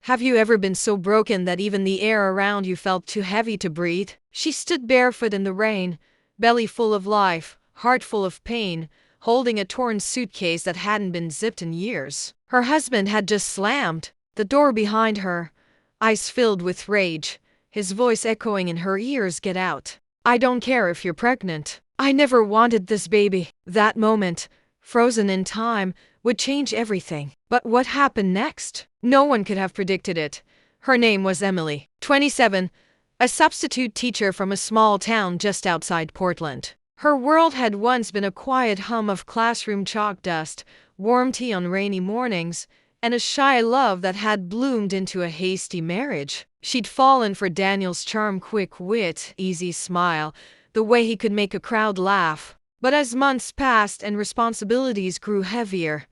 Have you ever been so broken that even the air around you felt too heavy to breathe? She stood barefoot in the rain, belly full of life, heart full of pain, holding a torn suitcase that hadn't been zipped in years. Her husband had just slammed the door behind her, eyes filled with rage, his voice echoing in her ears, "Get out. I don't care if you're pregnant. I never wanted this baby." That moment, frozen in time, would change everything. But what happened next? No one could have predicted it. Her name was Emily, 27, a substitute teacher from a small town just outside Portland. Her world had once been a quiet hum of classroom chalk dust, warm tea on rainy mornings, and a shy love that had bloomed into a hasty marriage. She'd fallen for Daniel's charm, quick wit, easy smile, the way he could make a crowd laugh. But as months passed and responsibilities grew heavier,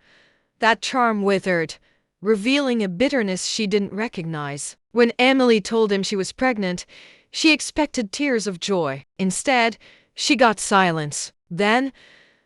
that charm withered, revealing a bitterness she didn't recognize. When Emily told him she was pregnant, she expected tears of joy. Instead, she got silence. Then,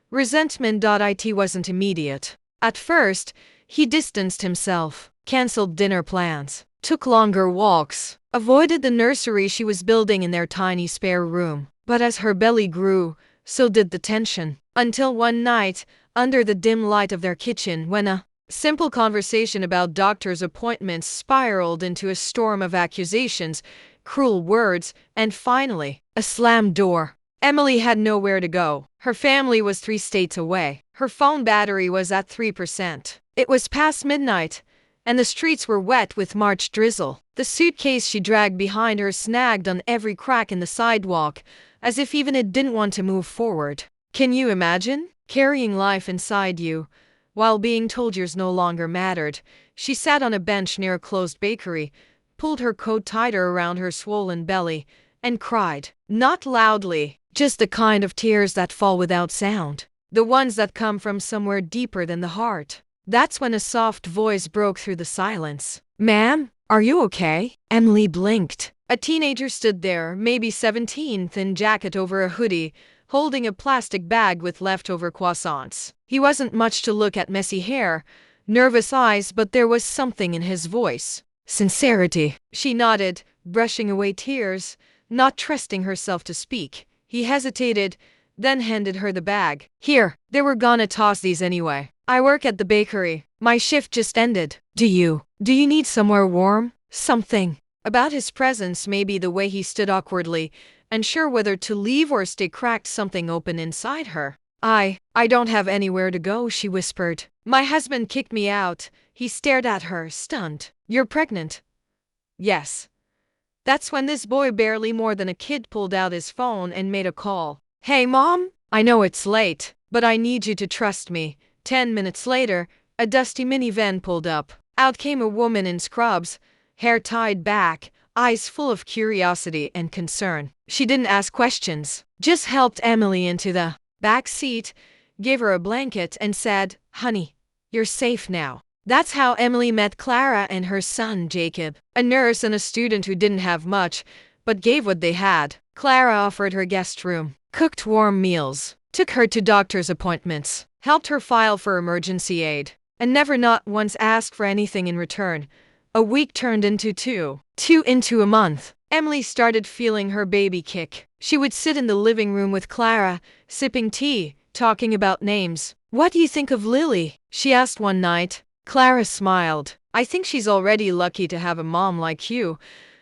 resentment. It wasn't immediate. At first, he distanced himself, canceled dinner plans, took longer walks, avoided the nursery she was building in their tiny spare room. But as her belly grew, so did the tension. Until one night, under the dim light of their kitchen, when a simple conversation about doctor's appointments spiraled into a storm of accusations, cruel words, and finally, a slammed door. Emily had nowhere to go. Her family was 3 states away. Her phone battery was at 3%. It was past midnight, and the streets were wet with March drizzle. The suitcase she dragged behind her snagged on every crack in the sidewalk, as if even it didn't want to move forward. Can you imagine? Carrying life inside you, while being told yours no longer mattered. She sat on a bench near a closed bakery, pulled her coat tighter around her swollen belly, and cried. Not loudly, just the kind of tears that fall without sound. The ones that come from somewhere deeper than the heart. That's when a soft voice broke through the silence. "Ma'am, are you okay?" Emily blinked. A teenager stood there, maybe 17, thin jacket over a hoodie, holding a plastic bag with leftover croissants. He wasn't much to look at, messy hair, nervous eyes, but there was something in his voice. Sincerity. She nodded, brushing away tears, not trusting herself to speak. He hesitated, then handed her the bag. "Here, they were gonna toss these anyway. I work at the bakery. My shift just ended. Do you need somewhere warm? Something." About his presence, maybe the way he stood awkwardly, unsure whether to leave or stay, cracked something open inside her. I don't have anywhere to go," she whispered. "My husband kicked me out." He stared at her, stunned. "You're pregnant?" "Yes." That's when this boy, barely more than a kid, pulled out his phone and made a call. "Hey, Mom? I know it's late, but I need you to trust me." 10 minutes later, a dusty minivan pulled up. Out came a woman in scrubs, hair tied back, eyes full of curiosity and concern. She didn't ask questions, just helped Emily into the back seat, gave her a blanket, and said, "Honey, you're safe now." That's how Emily met Clara and her son, Jacob, a nurse and a student who didn't have much, but gave what they had. Clara offered her guest room, cooked warm meals, took her to doctor's appointments, helped her file for emergency aid, and never not once asked for anything in return. A week turned into two into a month. Emily started feeling her baby kick. She would sit in the living room with Clara, sipping tea, talking about names. "What do you think of Lily?" she asked one night. Clara smiled. "I think she's already lucky to have a mom like you."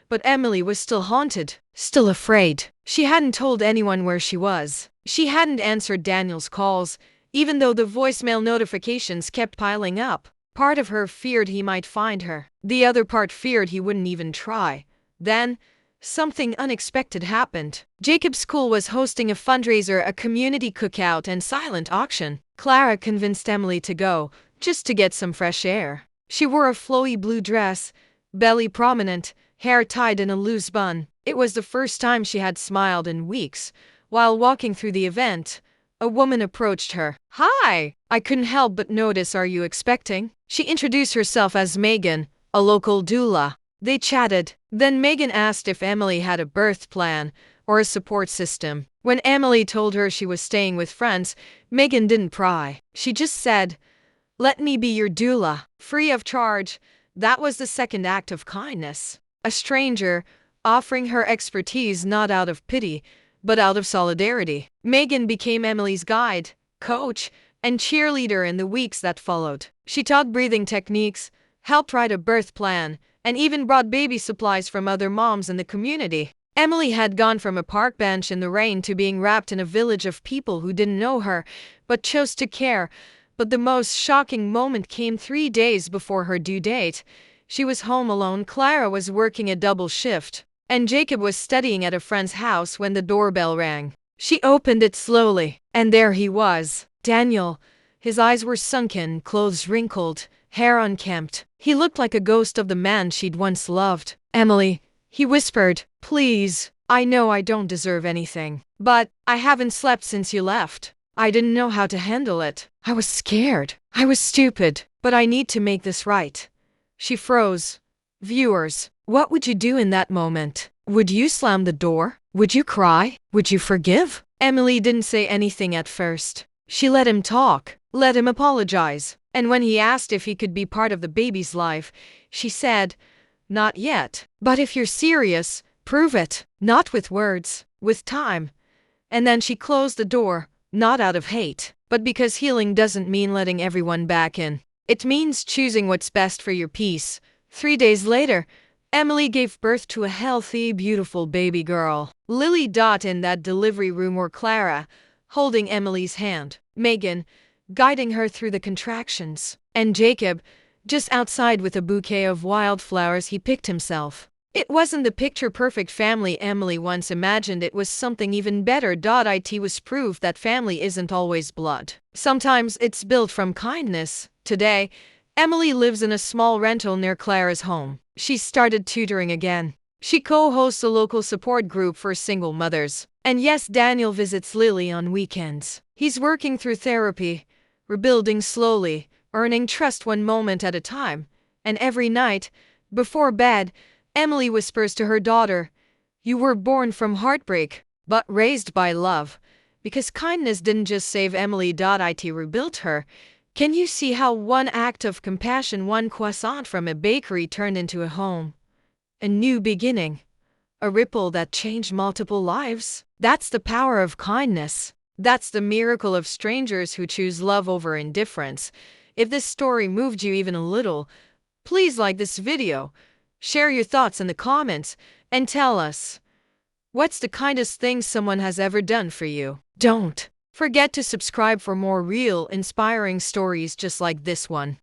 But Emily was still haunted, still afraid. She hadn't told anyone where she was. She hadn't answered Daniel's calls, even though the voicemail notifications kept piling up. Part of her feared he might find her. The other part feared he wouldn't even try. Then, something unexpected happened. Jacob's school was hosting a fundraiser, a community cookout and silent auction. Clara convinced Emily to go, just to get some fresh air. She wore a flowy blue dress, belly prominent, hair tied in a loose bun. It was the first time she had smiled in weeks. While walking through the event, a woman approached her. "Hi! I couldn't help but notice, are you expecting?" She introduced herself as Megan, a local doula. They chatted. Then Megan asked if Emily had a birth plan or a support system. When Emily told her she was staying with friends, Megan didn't pry. She just said, "Let me be your doula, free of charge." That was the second act of kindness. A stranger, offering her expertise not out of pity, but out of solidarity. Megan became Emily's guide, coach, and cheerleader in the weeks that followed. She taught breathing techniques, helped write a birth plan, and even brought baby supplies from other moms in the community. Emily had gone from a park bench in the rain to being wrapped in a village of people who didn't know her, but chose to care. But the most shocking moment came 3 days before her due date. She was home alone. Clara was working a double shift, and Jacob was studying at a friend's house when the doorbell rang. She opened it slowly, and there he was, Daniel. His eyes were sunken, clothes wrinkled, hair unkempt. He looked like a ghost of the man she'd once loved. "Emily," he whispered, "please. I know I don't deserve anything, but I haven't slept since you left. I didn't know how to handle it. I was scared. I was stupid, but I need to make this right." She froze. Viewers, what would you do in that moment? Would you slam the door? Would you cry? Would you forgive? Emily didn't say anything at first. She let him talk, let him apologize. And when he asked if he could be part of the baby's life, she said, "Not yet. But if you're serious, prove it. Not with words, with time." And then she closed the door, not out of hate, but because healing doesn't mean letting everyone back in. It means choosing what's best for your peace. 3 days later, Emily gave birth to a healthy, beautiful baby girl. Lily. In that delivery room were Clara, holding Emily's hand, Megan, guiding her through the contractions, and Jacob, just outside with a bouquet of wildflowers he picked himself. It wasn't the picture-perfect family Emily once imagined. It was something even better. It was proof that family isn't always blood. Sometimes it's built from kindness. Today, Emily lives in a small rental near Clara's home. She started tutoring again. She co-hosts a local support group for single mothers. And yes, Daniel visits Lily on weekends. He's working through therapy, rebuilding slowly, earning trust one moment at a time. And every night, before bed, Emily whispers to her daughter, "You were born from heartbreak, but raised by love." Because kindness didn't just save Emily. It rebuilt her. Can you see how one act of compassion, one croissant from a bakery, turned into a home? A new beginning. A ripple that changed multiple lives? That's the power of kindness. That's the miracle of strangers who choose love over indifference. If this story moved you even a little, please like this video, share your thoughts in the comments, and tell us, what's the kindest thing someone has ever done for you? Don't forget to subscribe for more real, inspiring stories just like this one.